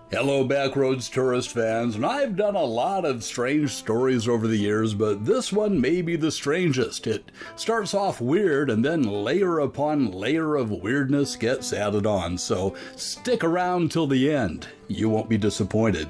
Hello, Backroads tourist fans, and I've done a lot of strange stories over the years, but this one may be the strangest. It starts off weird, and then layer upon layer of weirdness gets added on, so stick around till the end. You won't be disappointed.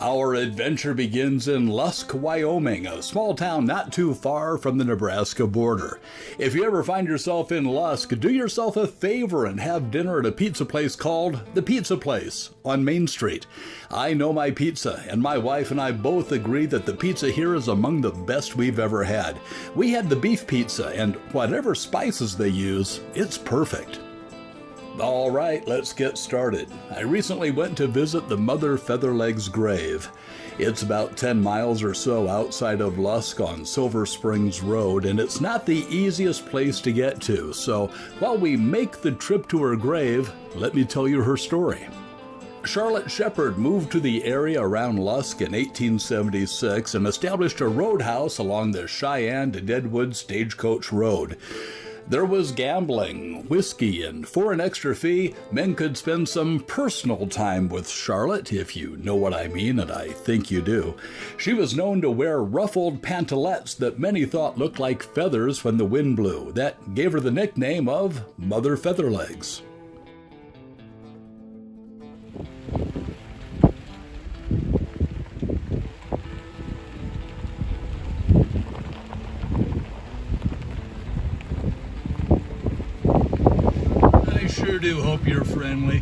Our adventure begins in Lusk, Wyoming, a small town not too far from the Nebraska border. If you ever find yourself in Lusk, do yourself a favor and have dinner at a pizza place called The Pizza Place on Main Street. I know my pizza, and my wife and I both agree that the pizza here is among the best we've ever had. We had the beef pizza, and whatever spices they use, it's perfect. All right, let's get started. I recently went to visit the Mother Featherlegs grave. It's about 10 miles or so outside of Lusk on Silver Springs Road, and it's not the easiest place to get to. So while we make the trip to her grave, let me tell you her story. Charlotte Shepard moved to the area around Lusk in 1876 and established a roadhouse along the Cheyenne to Deadwood Stagecoach Road. There was gambling, whiskey, and for an extra fee, men could spend some personal time with Charlotte, if you know what I mean, and I think you do. She was known to wear ruffled pantalettes that many thought looked like feathers when the wind blew. That gave her the nickname of Mother Featherlegs. I sure do hope you're friendly.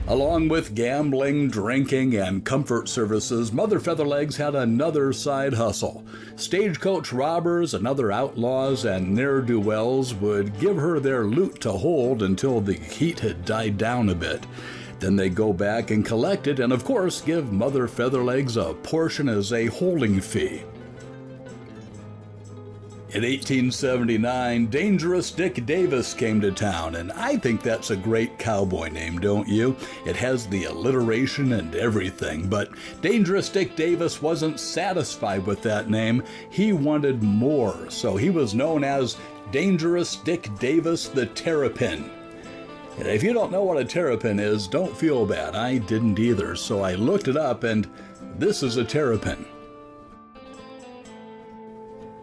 Along with gambling, drinking, and comfort services, Mother Featherlegs had another side hustle. Stagecoach robbers and other outlaws and ne'er-do-wells would give her their loot to hold until the heat had died down a bit. Then they'd go back and collect it and, of course, give Mother Featherlegs a portion as a holding fee. In 1879, Dangerous Dick Davis came to town, and I think that's a great cowboy name, don't you? It has the alliteration and everything, but Dangerous Dick Davis wasn't satisfied with that name. He wanted more, so he was known as Dangerous Dick Davis the Terrapin. And if you don't know what a terrapin is, don't feel bad. I didn't either, so I looked it up, and this is a terrapin.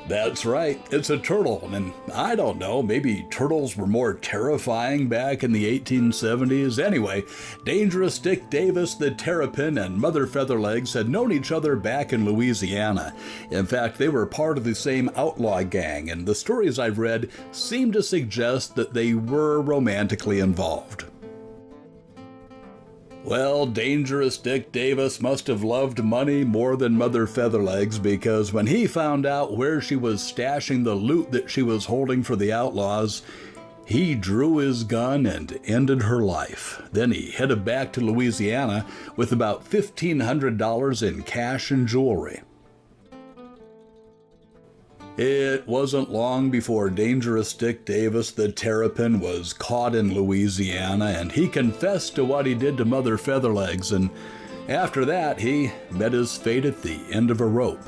That's right, it's a turtle, and I don't know, maybe turtles were more terrifying back in the 1870s. Anyway, Dangerous Dick Davis the Terrapin and Mother Featherlegs had known each other back in Louisiana. In fact, they were part of the same outlaw gang, and the stories I've read seem to suggest that they were romantically involved. Well, Dangerous Dick Davis must have loved money more than Mother Featherlegs, because when he found out where she was stashing the loot that she was holding for the outlaws, he drew his gun and ended her life. Then he headed back to Louisiana with about $1,500 in cash and jewelry. It wasn't long before Dangerous Dick Davis the Terrapin was caught in Louisiana, and he confessed to what he did to Mother Featherlegs, and after that he met his fate at the end of a rope.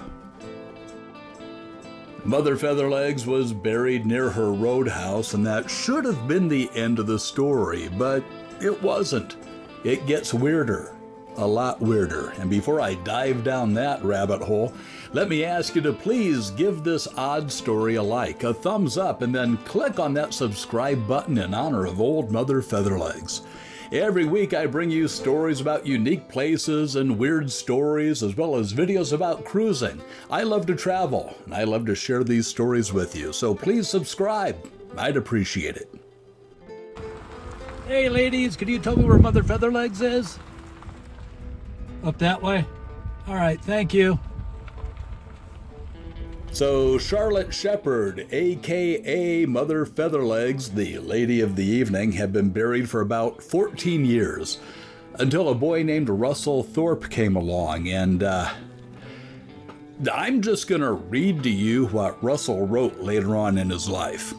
Mother Featherlegs was buried near her roadhouse, and that should have been the end of the story, but it wasn't. It gets weirder. A lot weirder. And before I dive down that rabbit hole, let me ask you to please give this odd story a like, a thumbs up, and then click on that subscribe button in honor of old Mother Featherlegs. Every week I bring you stories about unique places and weird stories, as well as videos about cruising. I love to travel, and I love to share these stories with you, so please subscribe. I'd appreciate it. Hey ladies, can you tell me where Mother Featherlegs is? Up that way? All right, thank you. So Charlotte Shepard, a.k.a. Mother Featherlegs, the lady of the evening, had been buried for about 14 years, until a boy named Russell Thorpe came along, and I'm just going to read to you what Russell wrote later on in his life.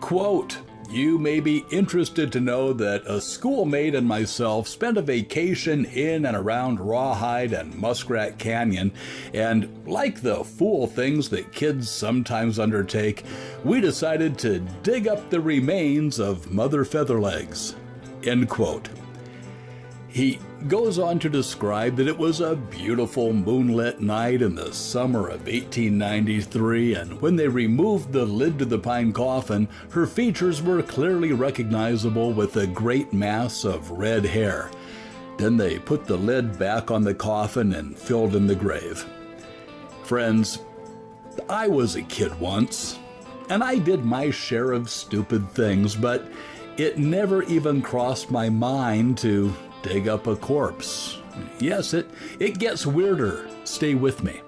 Quote, You may be interested to know that a schoolmate and myself spent a vacation in and around Rawhide and Muskrat Canyon, and like the fool things that kids sometimes undertake, we decided to dig up the remains of Mother Featherlegs. End quote. He goes on to describe that it was a beautiful moonlit night in the summer of 1893, and when they removed the lid to the pine coffin, her features were clearly recognizable with a great mass of red hair. Then they put the lid back on the coffin and filled in the grave. Friends, I was a kid once, and I did my share of stupid things, but it never even crossed my mind to dig up a corpse. Yes, it gets weirder. Stay with me.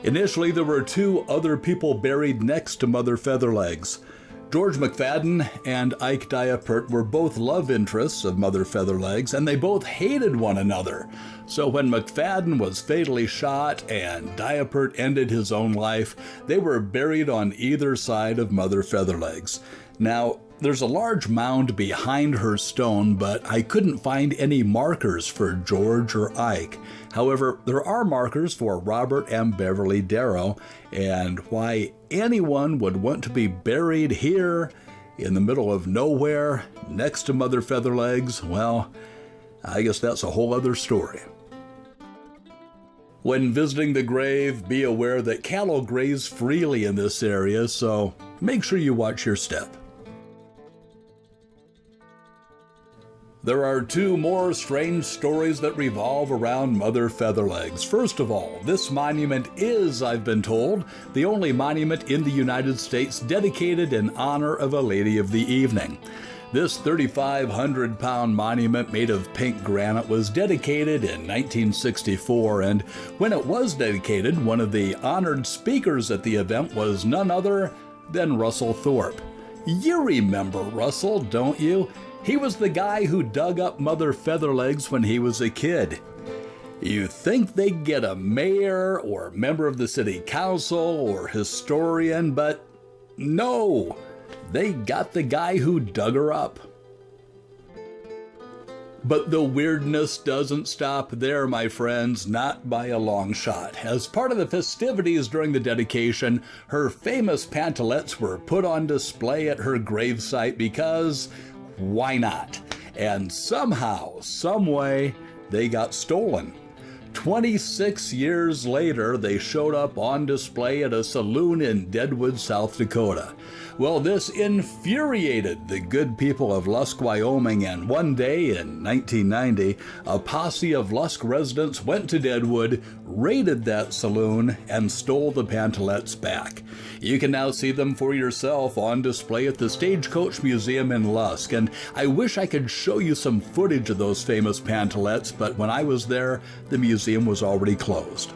Initially, there were two other people buried next to Mother Featherlegs. George McFadden and Ike Diapert were both love interests of Mother Featherlegs, and they both hated one another. So when McFadden was fatally shot and Diapert ended his own life, they were buried on either side of Mother Featherlegs. Now, there's a large mound behind her stone, but I couldn't find any markers for George or Ike. However, there are markers for Robert and Beverly Darrow, and why anyone would want to be buried here in the middle of nowhere next to Mother Featherlegs, well, I guess that's a whole other story. When visiting the grave, be aware that cattle graze freely in this area, so make sure you watch your step. There are two more strange stories that revolve around Mother Featherlegs. First of all, this monument is, I've been told, the only monument in the United States dedicated in honor of a Lady of the Evening. This 3,500-pound monument made of pink granite was dedicated in 1964, and when it was dedicated, one of the honored speakers at the event was none other than Russell Thorpe. You remember Russell, don't you? He was the guy who dug up Mother Featherlegs when he was a kid. You think they'd get a mayor or member of the city council or historian, but no, they got the guy who dug her up. But the weirdness doesn't stop there, my friends, not by a long shot. As part of the festivities during the dedication, her famous pantalettes were put on display at her gravesite because why not? And somehow, someway, they got stolen. 26 years later, they showed up on display at a saloon in Deadwood, South Dakota. Well, this infuriated the good people of Lusk, Wyoming, and one day in 1990, a posse of Lusk residents went to Deadwood, raided that saloon, and stole the pantalettes back. You can now see them for yourself on display at the Stagecoach Museum in Lusk, and I wish I could show you some footage of those famous pantalettes, but when I was there, the museum was already closed.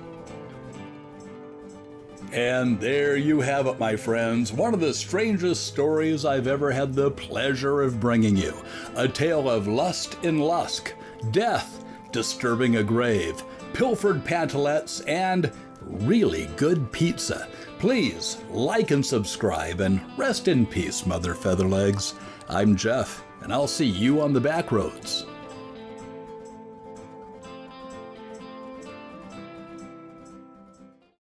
And there you have it, my friends, one of the strangest stories I've ever had the pleasure of bringing you. A tale of lust in Lusk, death, disturbing a grave, pilfered pantalettes, and really good pizza. Please like and subscribe, and rest in peace, Mother Featherlegs. I'm Jeff, and I'll see you on the back roads.